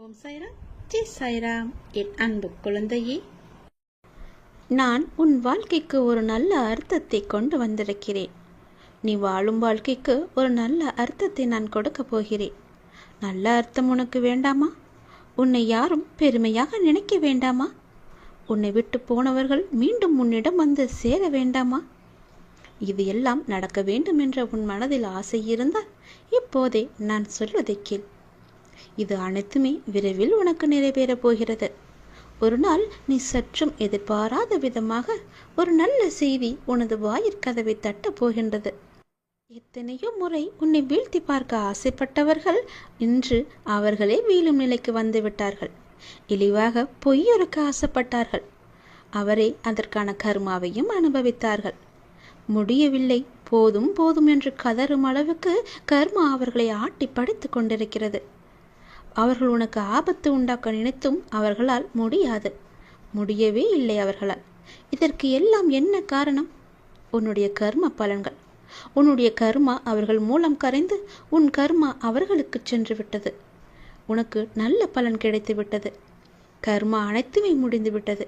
ஓம் சாய்ராம், ஜெய் சாய்ராம். என் அன்பு குழந்தையே, நான் உன் வாழ்க்கைக்கு ஒரு நல்ல அர்த்தத்தை கொண்டு வந்திருக்கிறேன். நீ வாழும் வாழ்க்கைக்கு ஒரு நல்ல அர்த்தத்தை நான் கொடுக்க போகிறேன். நல்ல அர்த்தம் உனக்கு வேண்டாமா? உன்னை யாரும் பெருமையாக நினைக்க வேண்டாமா? உன்னை விட்டு போனவர்கள் மீண்டும் உன்னிடம் வந்து சேர வேண்டாமா? இது எல்லாம் நடக்க வேண்டும் என்ற உன் மனதில் ஆசை இருந்தால் இப்போதே நான் சொல்வதை கேள். இது அனைத்துமே விரைவில் உனக்கு நிறைவேறப் போகிறது. ஒரு நாள் நீ சற்றும் எதிர்பாராத விதமாக ஒரு நல்ல செய்தி உனது வாயிற்கதவை தட்டப் போகின்றது. எத்தனையோ முறை உன்னை வீழ்த்தி பார்க்க ஆசைப்பட்டவர்கள் இன்று அவர்களே வீழும் நிலைக்கு வந்து விட்டார்கள். இழிவாக பொய்யொருக்க ஆசைப்பட்டார்கள். அவரே அதற்கான கர்மாவையும் அனுபவித்தார்கள். முடியவில்லை, போதும் போதும் என்று கதறும் அளவுக்கு கர்மா அவர்களை ஆட்டி படித்து கொண்டிருக்கிறது. அவர்கள் உனக்கு ஆபத்து உண்டாக்க நினைத்தும் அவர்களால் முடியவே இல்லை அவர்களால். இதற்கு எல்லாம் என்ன காரணம்? உன்னுடைய கர்ம பலன்கள். உன்னுடைய கர்மா அவர்கள் மூலம் கரைந்து உன் கர்மா அவர்களுக்கு சென்று விட்டது. உனக்கு நல்ல பலன் கிடைத்து விட்டது. கர்மா அனைத்துமே முடிந்து விட்டது.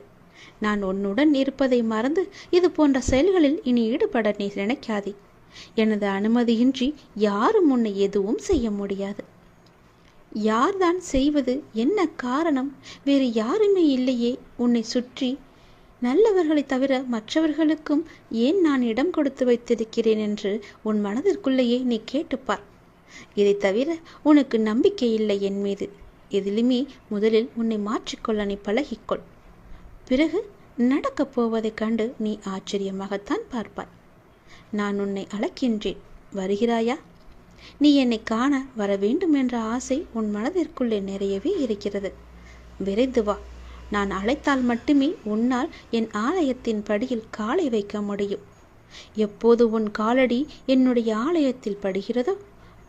நான் உன்னுடன் இருப்பதை மறந்து இது போன்ற செயல்களில் இனி ஈடுபட நீ நினைக்காதே. எனது அனுமதியின்றி யாரும் உன்னை எதுவும் செய்ய முடியாது. யார்தான் செய்வது? என்ன காரணம்? வேறு யாருமே இல்லையே உன்னை சுற்றி. நல்லவர்களை தவிர மற்றவர்களுக்கும் ஏன் நான் இடம் கொடுத்து வைத்திருக்கிறேன் என்று உன் மனதிற்குள்ளேயே நீ கேட்டுப்பார். இதை தவிர உனக்கு நம்பிக்கை இல்லை என் மீது. எதிலுமே முதலில் உன்னை மாற்றிக்கொள்ள நீ பழகிக்கொள். பிறகு நடக்கப் போவதைக் கண்டு நீ ஆச்சரியமாகத்தான் பார்ப்பாய். நான் உன்னை அழைக்கின்றேன், வருகிறாயா? நீ என்னை காண வர வேண்டும் என்ற ஆசை உன் மனதிற்குள்ளே நிறையவே இருக்கிறது. விரைந்து வா. நான் அழைத்தால் மட்டுமே உன்னால் என் ஆலயத்தின் படியில் காலை வைக்க முடியும். எப்போது உன் காலடி என்னுடைய ஆலயத்தில் படுகிறதோ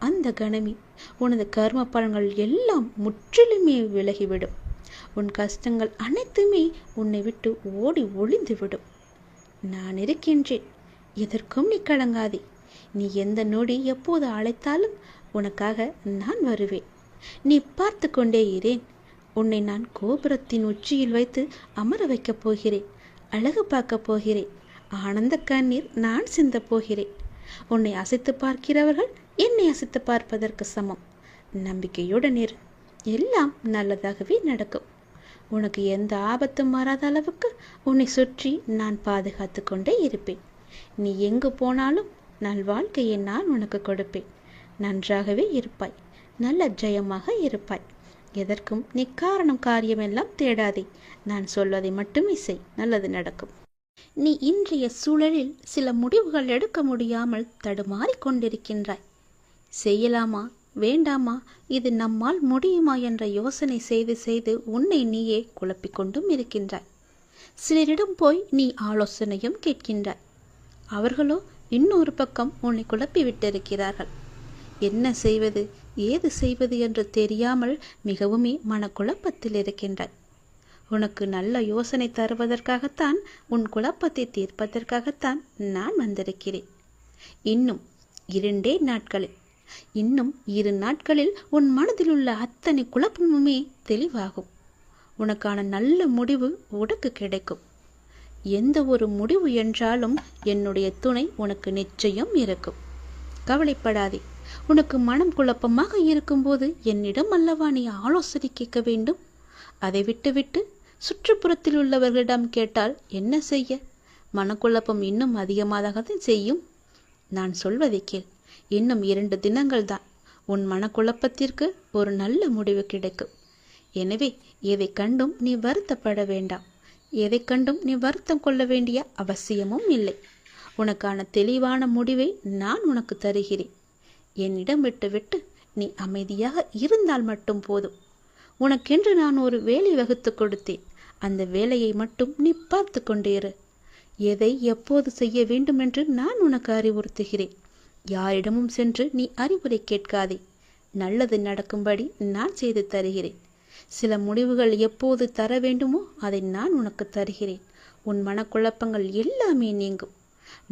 அந்த கணமே உனது கர்ம பலன்கள் எல்லாம் முற்றிலுமே விலகிவிடும். உன் கஷ்டங்கள் அனைத்துமே உன்னை விட்டு ஓடி ஒளிந்துவிடும். நான் இருக்கின்றேன், எதற்கும் நீ கலங்காதே. நீ எந்த நொடி எப்போது அழைத்தாலும் உனக்காக நான் வருவேன். நீ பார்த்து கொண்டே இரேன். உன்னை நான் கோபுரத்தின் உச்சியில் வைத்து அமர வைக்கப் போகிறேன். அழகு பார்க்கப் போகிறேன். ஆனந்த கண்ணீர் நான் சிந்த போகிறேன். உன்னை அசைத்து பார்க்கிறவர்கள் என்னை அசைத்து பார்ப்பதற்கு சமம். நம்பிக்கையுடன் இரு, எல்லாம் நல்லதாகவே நடக்கும். உனக்கு எந்த ஆபத்தும் வராத அளவுக்கு உன்னை சுற்றி நான் பாதுகாத்து கொண்டே இருப்பேன். நீ எங்கு போனாலும் நல்வாழ்க்கையை நான் உனக்கு கொடுப்பேன். நன்றாகவே இருப்பாய், நல்ல ஜெயமாக இருப்பாய். எதற்கும் நீ காரணம் காரியமெல்லாம் தேடாதே. நான் சொல்வதை மட்டுமே செய், நல்லது நடக்கும். நீ இன்றைய சூழலில் சில முடிவுகள் எடுக்க முடியாமல் தடுமாறிக் கொண்டிருக்கின்றாய். செய்யலாமா வேண்டாமா, இது நம்மால் முடியுமா என்ற யோசனை செய்து செய்து உன்னை நீயே குழப்பிக்கொண்டும் இருக்கின்றாய். சிலரிடம் போய் நீ ஆலோசனையும் கேட்கின்றாய். அவர்களோ இன்னொரு பக்கம் உன்னை குழப்பி விட்டிருக்கிறார்கள். என்ன செய்வது ஏது செய்வது என்று தெரியாமல் மிகவுமே மனக்குழப்பத்தில் இருக்கின்றாய். உனக்கு நல்ல யோசனை தருவதற்காகத்தான், உன் குழப்பத்தை தீர்ப்பதற்காகத்தான் நான் வந்திருக்கிறேன். இன்னும் 2 நாட்களில் உன் மனதில் உள்ள அத்தனை குழப்பமுமே தெளிவாகும். உனக்கான நல்ல முடிவு உனக்கு கிடைக்கும். எந்த ஒரு முடிவு என்றாலும் என்னுடைய துணை உனக்கு நிச்சயம் இருக்கும். கவலைப்படாதே. உனக்கு மனம் குழப்பமாக இருக்கும்போது என்னிடம் அல்லவா நீ ஆலோசனை கேட்க வேண்டும்? அதை விட்டுவிட்டு சுற்றுப்புறத்தில் உள்ளவர்களிடம் கேட்டால் என்ன செய்ய? மனக்குழப்பம் இன்னும் அதிகமாகத்தான் செய்யும். நான் சொல்வதை கேள். இன்னும் 2 தினங்கள் தான். உன் மனக்குழப்பத்திற்கு ஒரு நல்ல முடிவு கிடைக்கும். எனவே எதை கண்டும் நீ வருத்தப்பட வேண்டாம். எதை கண்டும் நீ வருத்தம் கொள்ள வேண்டிய அவசியமும் இல்லை. உனக்கான தெளிவான முடிவை நான் உனக்கு தருகிறேன். என்னிடம் விட்டு நீ அமைதியாக இருந்தால் மட்டும் போதும். உனக்கென்று நான் ஒரு வேலை வகுத்து கொடுத்தேன். அந்த வேலையை மட்டும் நீ பார்த்து கொண்டே இரு. எதை எப்போது செய்ய வேண்டும் என்று நான் உனக்கு அறிவுறுத்துகிறேன். யாரிடமும் சென்று நீ அறிவுரை கேட்காதே. நல்லது நடக்கும்படி நான் செய்து தருகிறேன். சில முடிவுகள் எப்போது தர வேண்டுமோ அதை நான் உனக்கு தருகிறேன். உன் மனக்குழப்பங்கள் எல்லாமே நீங்கும்.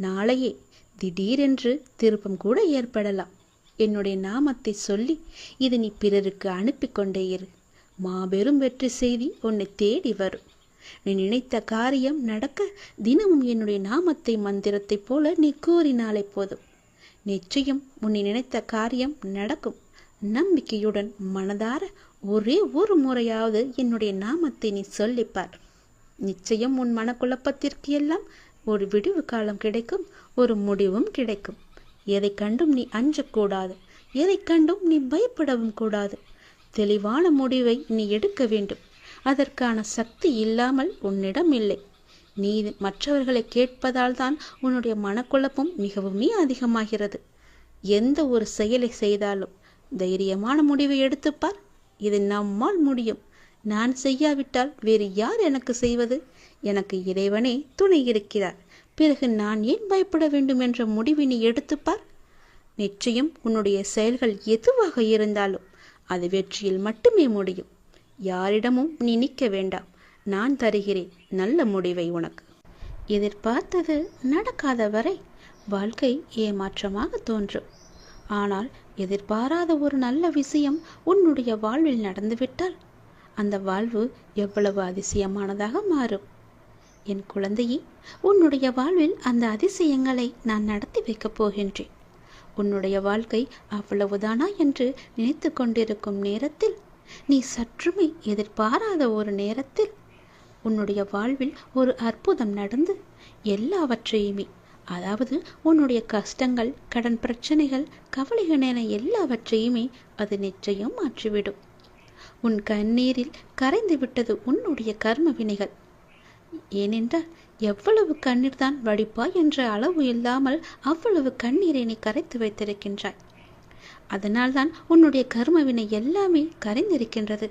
நாளையே திடீரென்று திருப்பம் கூட ஏற்படலாம். என்னுடைய நாமத்தை சொல்லி இது நீ பிறருக்கு அனுப்பி கொண்டே இரு. மாபெரும் வெற்றி செய்தி உன்னை தேடி வரும். நீ நினைத்த காரியம் நடக்க தினமும் என்னுடைய நாமத்தை மந்திரத்தைப் போல நீ கூறினாலே போதும். நிச்சயம் உன்னை நினைத்த காரியம் நடக்கும். நம்பிக்கையுடன் மனதார ஒரே ஒரு முறையாவது என்னுடைய நாமத்தை நீ சொல்லிப்பார். நிச்சயம் உன் மனக்குழப்பத்திற்கு எல்லாம் ஒரு விடிவு காலம் கிடைக்கும், ஒரு முடிவும் கிடைக்கும். எதை கண்டும் நீ அஞ்சக்கூடாது, எதை கண்டும் நீ பயப்படவும் கூடாது. தெளிவான முடிவை நீ எடுக்க வேண்டும். அதற்கான சக்தி இல்லாமல் உன்னிடம் இல்லை. நீ மற்றவர்களை கேட்பதால் தான் உன்னுடைய மனக்குழப்பம் மிகவுமே அதிகமாகிறது. எந்த ஒரு செயலை செய்தாலும் தைரியமான முடிவை எடுத்துப்பார். இது நம்மால் முடியும். நான் செய்யாவிட்டால் வேறு யார் எனக்கு செய்வது? எனக்கு இறைவனே துணை இருக்கிறார். பிறகு நான் ஏன் பயப்பட வேண்டும் என்ற முடிவினை எடுத்துப்பார். நிச்சயம் உன்னுடைய செயல்கள் எதுவாக இருந்தாலும் அது வெற்றியில் மட்டுமே முடியும். யாரிடமும் நீ நிற்க வேண்டாம். நான் தருகிறேன் நல்ல முடிவை உனக்கு. எதிர்பார்த்தது நடக்காத வரை வாழ்க்கை ஏமாற்றமாக தோன்றும். ஆனால் எதிர்பாராத ஒரு நல்ல விஷயம் உன்னுடைய வாழ்வில் நடந்துவிட்டால் அந்த வாழ்வு எவ்வளவு அதிசயமானதாக மாறும். என் குழந்தையே, உன்னுடைய வாழ்வில் அந்த அதிசயங்களை நான் நடத்தி வைக்கப் போகின்றேன். உன்னுடைய வாழ்க்கை அவ்வளவுதானா என்று நினைத்து கொண்டிருக்கும் நேரத்தில், நீ சற்றுமே எதிர்பாராத ஒரு நேரத்தில் உன்னுடைய வாழ்வில் ஒரு அற்புதம் நடந்து எல்லாவற்றையுமே, அதாவது உன்னுடைய கஷ்டங்கள், கடன் பிரச்சனைகள், கவலைகள் என எல்லாவற்றையுமே அது நிச்சயம் மாற்றிவிடும். உன் கண்ணீரில் கரைந்து விட்டது உன்னுடைய கர்ம வினைகள். ஏனென்றால் எவ்வளவு கண்ணீர் தான் வடிப்பாய் என்ற அளவு இல்லாமல் அவ்வளவு கண்ணீரை நீ கரைத்து வைத்திருக்கின்றாய். அதனால்தான் உன்னுடைய கர்மவினை எல்லாமே கரைந்திருக்கின்றது.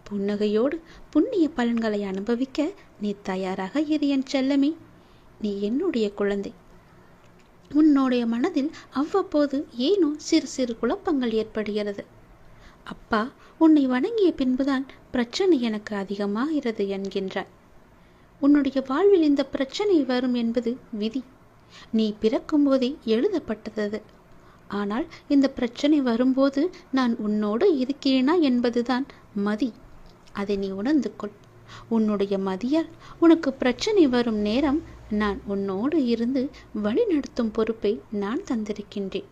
புன்னகையோடு புண்ணிய பலன்களை அனுபவிக்க நீ தயாராக இரு என் செல்லமே. நீ என்னுடைய குழந்தை. உன்னுடைய மனதில் அவ்வப்போது ஏனோ சிறு சிறு குழப்பங்கள் ஏற்படுகிறது. அப்பா, உன்னை வணங்கிய பின்புதான் பிரச்சனை எனக்கு அதிகமாகிறது என்கின்றாய். உன்னுடைய வாழ்வில் இந்த பிரச்சனை வரும் என்பது விதி. நீ பிறக்கும் போதே எழுதப்பட்டது. ஆனால் இந்த பிரச்சனை வரும்போது நான் உன்னோடு இருக்கிறேனா என்பதுதான் மதி. அதை நீ உணர்ந்து கொள். உன்னுடைய மதியால் உனக்கு பிரச்சனை வரும் நேரம் நான் உன்னோடு இருந்து வழி நடத்தும் பொறுப்பை நான் தந்திருக்கின்றேன்.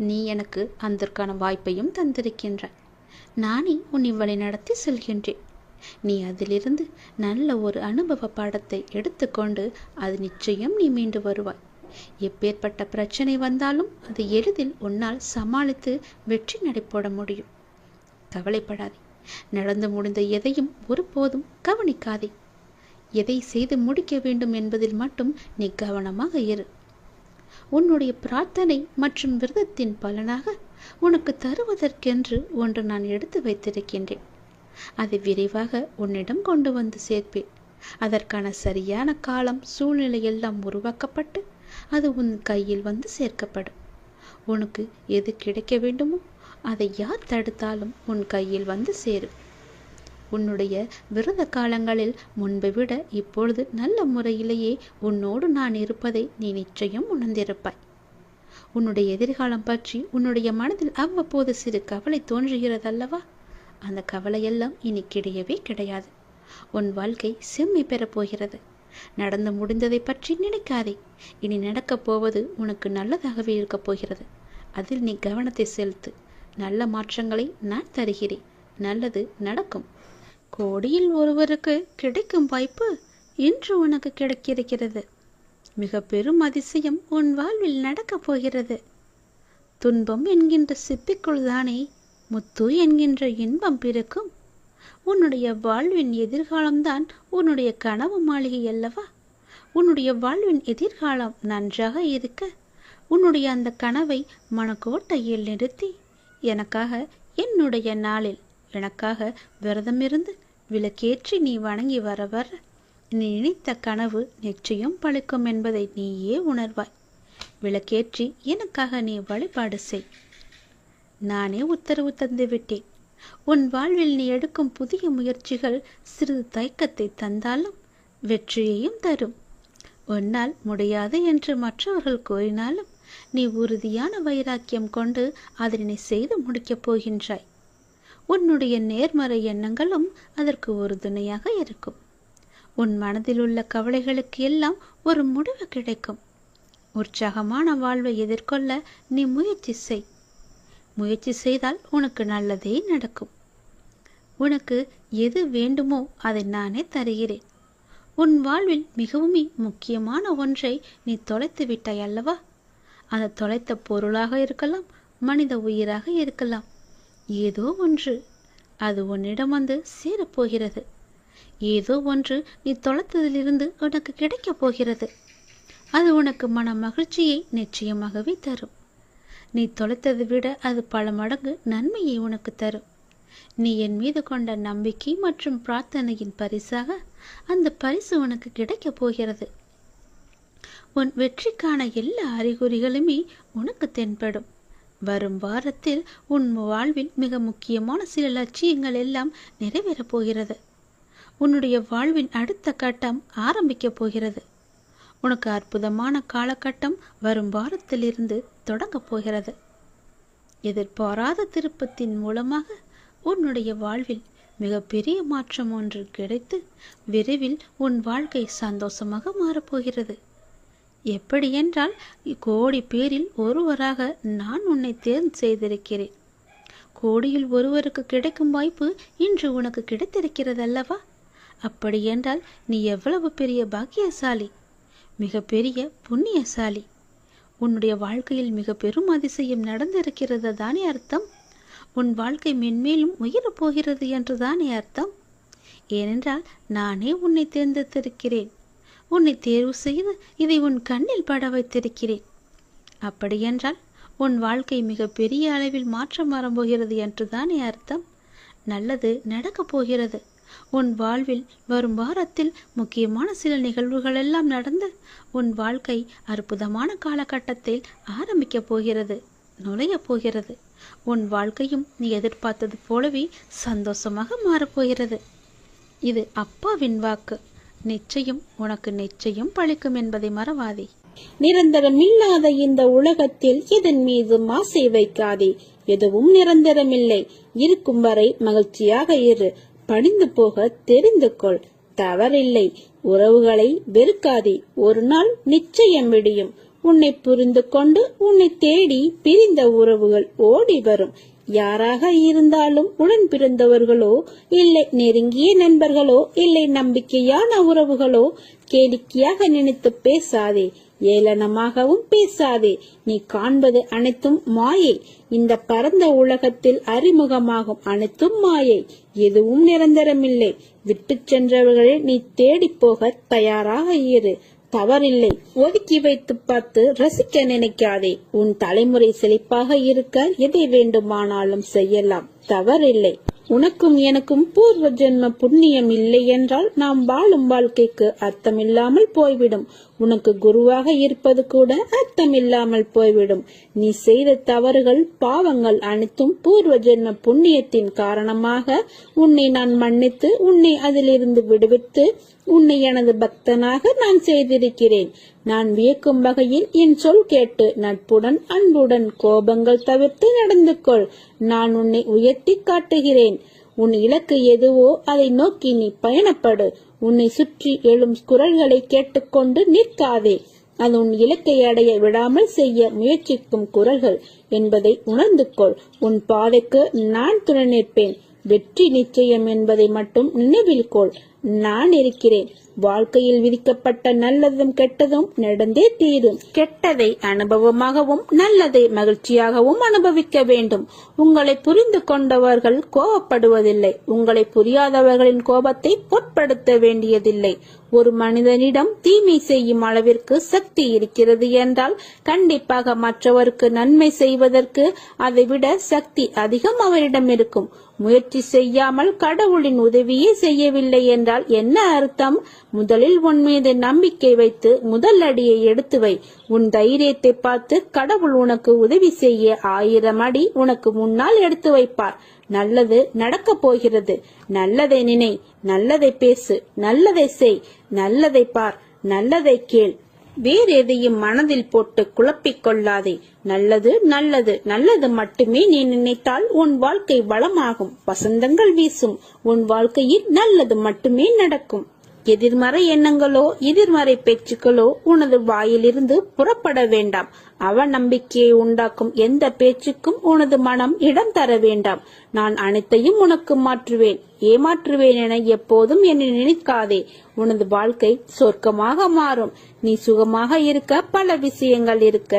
நீ எனக்கு அதற்கான வாய்ப்பையும் தந்திருக்கின்றாய். நானே உன்னை வழி நடத்தி செல்கின்றேன். நீ அதிலிருந்து நல்ல ஒரு அனுபவ பாடத்தை எடுத்துக்கொண்டு அது நிச்சயம் நீ மீண்டு வருவாய். எப்பேற்பட்ட பிரச்சனை வந்தாலும் அது எளிதில் உன்னால் சமாளித்து வெற்றி நடைபோட முடியும். கவலைப்படாதே. நடந்து முடிந்த எதையும் ஒருபோதும் கவனிக்காதே. எதை செய்து முடிக்க வேண்டும் என்பதில் மட்டும் நீ கவனமாக இரு. உன்னுடைய பிரார்த்தனை மற்றும் விரதத்தின் பலனாக உனக்கு தருவதற்கென்று ஒன்று நான் எடுத்து வைத்திருக்கின்றேன். அதை விரைவாக உன்னிடம் கொண்டு வந்து சேர்ப்பேன். அதற்கான சரியான காலம், சூழ்நிலை எல்லாம் உருவாக்கப்பட்டு அது உன் கையில் வந்து சேர்க்கப்படும். உனக்கு எது கிடைக்க வேண்டுமோ அதை யார் தடுத்தாலும் உன் கையில் வந்து சேரும். உன்னுடைய விரத காலங்களில் முன்பை விட இப்பொழுது நல்ல முறையிலேயே உன்னோடு நான் இருப்பதை நீ நிச்சயம் உணர்ந்திருப்பாய். உன்னுடைய எதிர்காலம் பற்றி உன்னுடைய மனதில் அவ்வப்போது சிறு கவலை தோன்றுகிறதல்லவா? அந்த கவலையெல்லாம் இனி கிடையவே கிடையாது. உன் வாழ்க்கை செம்மை பெறப் போகிறது. நடந்து முடிந்ததை பற்றி நினைக்காதே. இனி நடக்கப் போவது உனக்கு நல்லதாகவே இருக்கப் போகிறது. அதில் நீ கவனத்தை செலுத்து. நல்ல மாற்றங்களை நான் தருகிறேன். நல்லது நடக்கும். கோடியில் ஒருவருக்கு கிடைக்கும் வாய்ப்பு இன்று உனக்கு கிடைக்கிறது. மிக பெரும் அதிசயம் உன் வாழ்வில் நடக்கப் போகிறது. துன்பம் என்கின்ற சிப்பிக்குள் தானே முத்து என்கின்ற இன்பம் பிறக்கும். உன்னுடைய வாழ்வின் எதிர்காலம்தான் உன்னுடைய கனவு மாளிகை அல்லவா? உன்னுடைய வாழ்வின் எதிர்காலம் நன்றாக இருக்க உன்னுடைய அந்த கனவை மனக்கோட்டையில் நிறுத்தி எனக்காக என்னுடைய நாளில் எனக்காக விரதமிருந்து விளக்கேற்றி நீ வணங்கி வர வர நீ நினைத்த கனவு நிச்சயம் பழிக்கும் என்பதை நீயே உணர்வாய். விளக்கேற்றி எனக்காக நீ வழிபாடு செய். நானே உத்தரவு தந்து விட்டேன். உன் வாழ்வில் நீ எடுக்கும் புதிய முயற்சிகள் சிறிது தயக்கத்தை தந்தாலும் வெற்றியையும் தரும். உன்னால் முடியாது என்று மற்றவர்கள் கூறினாலும் நீ உறுதியான வைராக்கியம் கொண்டு அதனை செய்து முடிக்கப் போகின்றாய். உன்னுடைய நேர்மறை எண்ணங்களும் அதற்கு ஒரு துணையாக இருக்கும். உன் மனதில் உள்ள கவலைகளுக்கு எல்லாம் ஒரு முடிவு கிடைக்கும். உற்சாகமான வாழ்வை எதிர்கொள்ள நீ முயற்சி செய். முயற்சி செய்தால் உனக்கு நல்லதே நடக்கும். உனக்கு எது வேண்டுமோ அதை நானே தருகிறேன். உன் வாழ்வில் மிகவும் முக்கியமான ஒன்றை நீ தொலைத்து விட்டாய் அல்லவா? அந்த தொலைத்த பொருளாக இருக்கலாம், மனித உயிராக இருக்கலாம். ஏதோ ஒன்று அது உன்னிடம் வந்து சேரப்போகிறது. ஏதோ ஒன்று நீ தொலைத்ததிலிருந்து உனக்கு கிடைக்கப் போகிறது. அது உனக்கு மன மகிழ்ச்சியை நிச்சயமாகவே தரும். நீ தொலைத்ததை விட அது பல மடங்கு நன்மையை உனக்கு தரும். நீ என் மீது கொண்ட நம்பிக்கை மற்றும் பிரார்த்தனையின் பரிசாக அந்த பரிசு உனக்கு கிடைக்கப் போகிறது. உன் வெற்றிக்கான எல்லா அறிகுறிகளுமே உனக்கு தென்படும். வரும் வாரத்தில் உன் வாழ்வில் மிக முக்கியமான சில லட்சியங்கள் எல்லாம் நிறைவேறப் போகிறது. உன்னுடைய வாழ்வின் அடுத்த கட்டம் ஆரம்பிக்கப் போகிறது. உனக்கு அற்புதமான காலகட்டம் வரும் வாரத்திலிருந்து தொடங்கப் போகிறது. எதிர்பாராத திருப்பத்தின் மூலமாக உன்னுடைய வாழ்வில் மிகப்பெரிய மாற்றம் ஒன்று கிடைத்து விரைவில் உன் வாழ்க்கை சந்தோஷமாக மாறப்போகிறது. எப்படி என்றால், கோடி பேரில் ஒருவராக நான் உன்னை தேர்வு செய்திருக்கிறேன். கோடியில் ஒருவருக்கு கிடைக்கும் வாய்ப்பு இன்று உனக்கு கிடைத்திருக்கிறது அல்லவா? அப்படி என்றால் நீ எவ்வளவு பெரிய பாக்கியசாலி, மிக பெரிய புண்ணியசாலி. உன்னுடைய வாழ்க்கையில் மிக பெரும் அதிசயம் நடந்திருக்கிறது தானே அர்த்தம்? உன் வாழ்க்கை மென்மேலும் உயரப் போகிறது என்று தானே அர்த்தம்? ஏனென்றால் நானே உன்னை தேர்ந்தெடுத்திருக்கிறேன். உன்னை தேர்வு செய்து இதை உன் கண்ணில் பட வைத்திருக்கிறேன். அப்படியென்றால் உன் வாழ்க்கை மிக பெரிய அளவில் மாற்றம் வரப்போகிறது என்று தானே அர்த்தம்? நல்லது நடக்கப் போகிறது. உன் வாழ்வில் வரும் வாரத்தில் முக்கியமான சில நிகழ்வுகள் எல்லாம் நடந்து உன் வாழ்க்கை அற்புதமான காலகட்டத்தில் ஆரம்பிக்கப் போகிறது, நுழையப் போகிறது. உன் வாழ்க்கையும் நீ எதிர்பார்த்தது போலவே சந்தோஷமாக மாறப்போகிறது. இது அப்பாவின் வாக்கு. நிச்சயம் உனக்கு நிச்சயம் பழிக்கும் என்பதை மறவாதே. நிரந்தரமில்லாத இந்த உலகத்தில் இதன் மீது ஆசை வைக்காதே. எதுவும் நிரந்தரமில்லை. இருக்கும் வரை மகிழ்ச்சியாக இரு. பணிந்து போக தெரிந்து கொள். தவறில்லை. உறவுகளை வெறுக்காதே. ஒரு நாள் நிச்சயம் விடியும். உன்னை புரிந்து கொண்டு உன்னை தேடி பிரிந்த உறவுகள் ஓடி வரும். யாராக இருந்தாலும் உடன் பிறந்தவர்களோ இல்லை நெருங்கிய நண்பர்களோ இல்லை நம்பிக்கையான உறவுகளோ கேளிக்கையாக நினைத்து பேசாதே. ஏளனமாகவும் பேசாதே. நீ காண்பது அனைத்தும் மாயை. இந்த பரந்த உலகத்தில் அறிமுகமாகும் அனைத்தும் மாயை. எதுவும் நிரந்தரமில்லை. விட்டு சென்றவர்களை நீ தேடி போக தயாராக இரு. தவறில்லை. ஒதுக்கி வைத்து பார்த்து ரசிக்க நினைக்காதே. உன் தலைமுறை செழிப்பாக இருக்க எதை வேண்டுமானாலும் செய்யலாம். தவறில்லை. உனக்கும் எனக்கும் பூர்வ ஜென்ம புண்ணியம் இல்லை என்றால் நாம் வாழும் வாழ்க்கைக்கு அர்த்தமில்லாமல் போய்விடும். உனக்கு குருவாக இருப்பது கூட அர்த்தமில்லாமல் போய்விடும். நீ செய்த தவறுகள் பாவங்கள் அனைத்தும் பூர்வ ஜென்ம புண்ணியத்தின் காரணமாக உன்னை நான் மன்னித்து உன்னை அதிலிருந்து விடுவித்து உன்னை எனது பக்தனாக நான் செய்திருக்கிறேன். நான் வியக்கும் வகையில் என் சொல் கேட்டு நட்புடன் அன்புடன் கோபங்கள் தவிர்த்து நடந்து கொள். நான் உன்னை உயர்த்தி காட்டுகிறேன். உன் இலக்கு எதுவோ அதை நோக்கி நீ பயணப்படு. உன்னை சுற்றி எழும் குரல்களை கேட்டுக்கொண்டு நிற்காதே. அது உன் இலக்கை அடைய விடாமல் செய்ய முயற்சிக்கும் குரல்கள் என்பதை உணர்ந்து கொள். உன் பாதைக்கு நான் துணை நிற்பேன். வெற்றி நிச்சயம் என்பதை மட்டும் நினைவில் கொள். நான் இருக்கிறேன். வாழ்க்கையில் விதிக்கப்பட்ட நல்லதும் கெட்டதும் நடந்தே தீரும். கெட்டதை அனுபவமாகவும் நல்லதை மகிழ்ச்சியாகவும் அனுபவிக்க வேண்டும். உங்களை புரிந்து கொண்டவர்கள் கோபப்படுவதில்லை. உங்களை புரியாதவர்களின் கோபத்தை பொருட்படுத்த வேண்டியதில்லை. ஒரு மனிதனிடம் தீமை செய்யும் அளவிற்கு சக்தி இருக்கிறது என்றால் கண்டிப்பாக மற்றவருக்கு நன்மை செய்வதற்கு அதைவிட சக்தி அதிகம் அவரிடம் இருக்கும். முயற்சி செய்யாமல் கடவுளின் உதவியே செய்யவில்லை என்றால் என்ன அர்த்தம்? முதலில் உன் மீது நம்பிக்கை வைத்து முதல் அடியை எடுத்து வை. உன் தைரியத்தை பார்த்து கடவுள் உனக்கு உதவி செய்ய 1000 அடி உனக்கு முன்னால் எடுத்து வைப்பார். நல்லது நடக்கப் போகிறது. நல்லதை நினை, நல்லதை பேசு, நல்லதை செய், நல்லதை பார், நல்லதை கேள். வேறெதையும் மனதில் போட்டு குழப்பிக் கொள்ளாதே. நல்லது நல்லது நல்லது மட்டுமே நீ நினைத்தால் உன் வாழ்க்கை வளமாகும். வசந்தங்கள் வீசும். உன் வாழ்க்கையில் நல்லது மட்டுமே நடக்கும். எதிர்மறை எண்ணங்களோ எதிர்மறை பேச்சுக்களோ உனது வாயிலிருந்து புறப்பட வேண்டாம். அவநம்பிக்கையை உண்டாக்கும் எந்த பேச்சுக்கும் உனது மனம் இடம் தர வேண்டாம். நான் அனைத்தையும் உனக்கு மாற்றுவேன், ஏமாற்றுவேன் என எப்போதும் என்னை நினைக்காதே. உனது வாழ்க்கை சொர்க்கமாக மாறும். நீ சுகமாக இருக்க பல விஷயங்கள் இருக்க,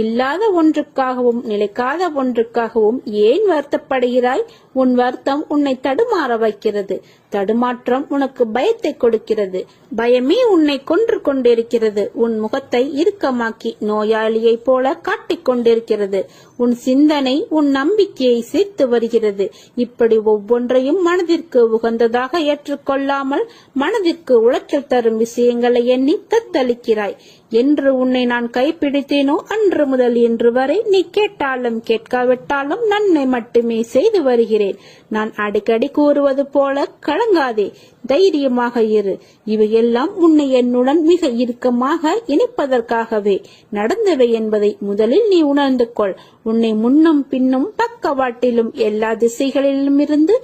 இல்லாத ஒன்றுக்காகவும் நிலைக்காத ஒன்றுக்காகவும் ஏன் வருத்தப்படுகிறாய்? உன் வருத்தம் உன்னை தடுமாற வைக்கிறது. தடுமாற்றம் உனக்கு பயத்தை கொடுக்கிறது. பயமே உன்னை கொன்று கொண்டிருக்கிறது. உன் முகத்தை இறுக்கமாக்கி நோயாளியை போல காட்டிக் கொண்டிருக்கிறது. உன் சிந்தனை உன் நம்பிக்கையை சேர்த்து வருகிறது. இப்படி ஒவ்வொன்றையும் மனதிற்கு உகந்ததாக ஏற்றுக்கொள்ளாமல் மனதிற்கு உளைச்சல் தரும் விஷயங்களை எண்ணி தத்தளிக்கிறாய். என்று உன்னை நான் கைப்பிடித்தேனோ அன்று முதல் இன்று வரை நீ கேட்டாலும் கேட்காவிட்டாலும் நன்மை மட்டுமே செய்து வருகிறேன். நான் அடிக்கடி கூறுவது போல கலங்காதே, தைரியமாக இரு. இவையெல்லாம் உன்னை என்னுடன் மிக இறுக்கமாக இணைப்பதற்காகவே நடந்தவை என்பதை முதலில் நீ உணர்ந்து கொள். உன்னை முன்னும் பின்னும் பக்கவாட்டிலும் எல்லா திசைகளிலும் இருந்து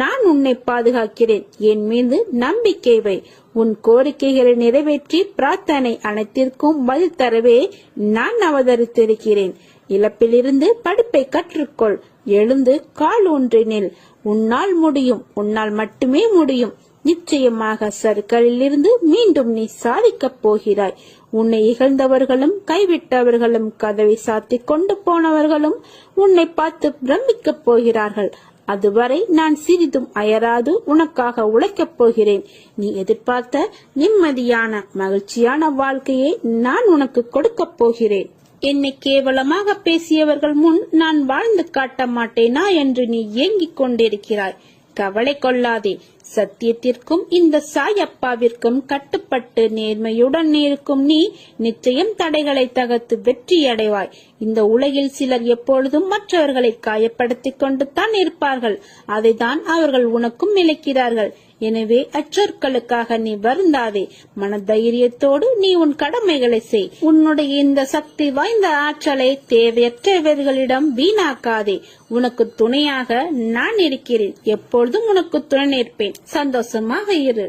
நான் உன்னை பாதுகாக்கிறேன். என் மீது நம்பிக்கை வை. உன் கோரிக்கைகளை நிறைவேற்றி பிரார்த்தனை அனைத்திற்கும் பதில் தரவே நான் அவதரித்திருக்கிறேன். இழப்பிலிருந்து படிப்பை கற்றுக்கொள். எழுந்து கால் ஊன்றினில். உன்னால் முடியும். உன்னால் மட்டுமே முடியும். நிச்சயமாக சறுக்கலிலிருந்து மீண்டும் நீ சாதிக்கப் போகிறாய். உன்னை இகழ்ந்தவர்களும் கைவிட்டவர்களும் கதவை சாத்தி கொண்டு போனவர்களும் உன்னை பார்த்து பிரமிக்கப் போகிறார்கள். அதுவரை நான் சிறிதும் அயராது உனக்காக உழைக்கப் போகிறேன். நீ எதிர்பார்த்த நிம்மதியான மகிழ்ச்சியான வாழ்க்கையை நான் உனக்கு கொடுக்கப் போகிறேன். என்னை கேவலமாக பேசியவர்கள் முன் நான் வாழ்ந்து காட்ட மாட்டேனா என்று நீ ஏங்கிக் கொண்டிருக்கிறாய். கவலை கொள்ளாதே. சத்தியத்திற்கும் இந்த சாயப்பாவிற்கும் கட்டுப்பட்டு நேர்மையுடன் இருக்கும் நீ நிச்சயம் தடைகளை தகர்த்து வெற்றி அடைவாய். இந்த உலகில் சிலர் எப்பொழுதும் மற்றவர்களை காயப்படுத்திக் கொண்டு தான் இருப்பார்கள். அதைதான் அவர்கள் உனக்கும் இழைக்கிறார்கள். எனவே அச்சொற்களுக்காக நீ வருந்தாதே. மன தைரியத்தோடு நீ உன் கடமைகளை செய். உன்னுடைய இந்த சக்தி வாய்ந்த ஆற்றலை தேவையற்றவர்களிடம் வீணாக்காதே. உனக்கு துணையாக நான் இருக்கிறேன். எப்பொழுதும் உனக்கு துணை நிற்பேன். சந்தோஷமாக இரு.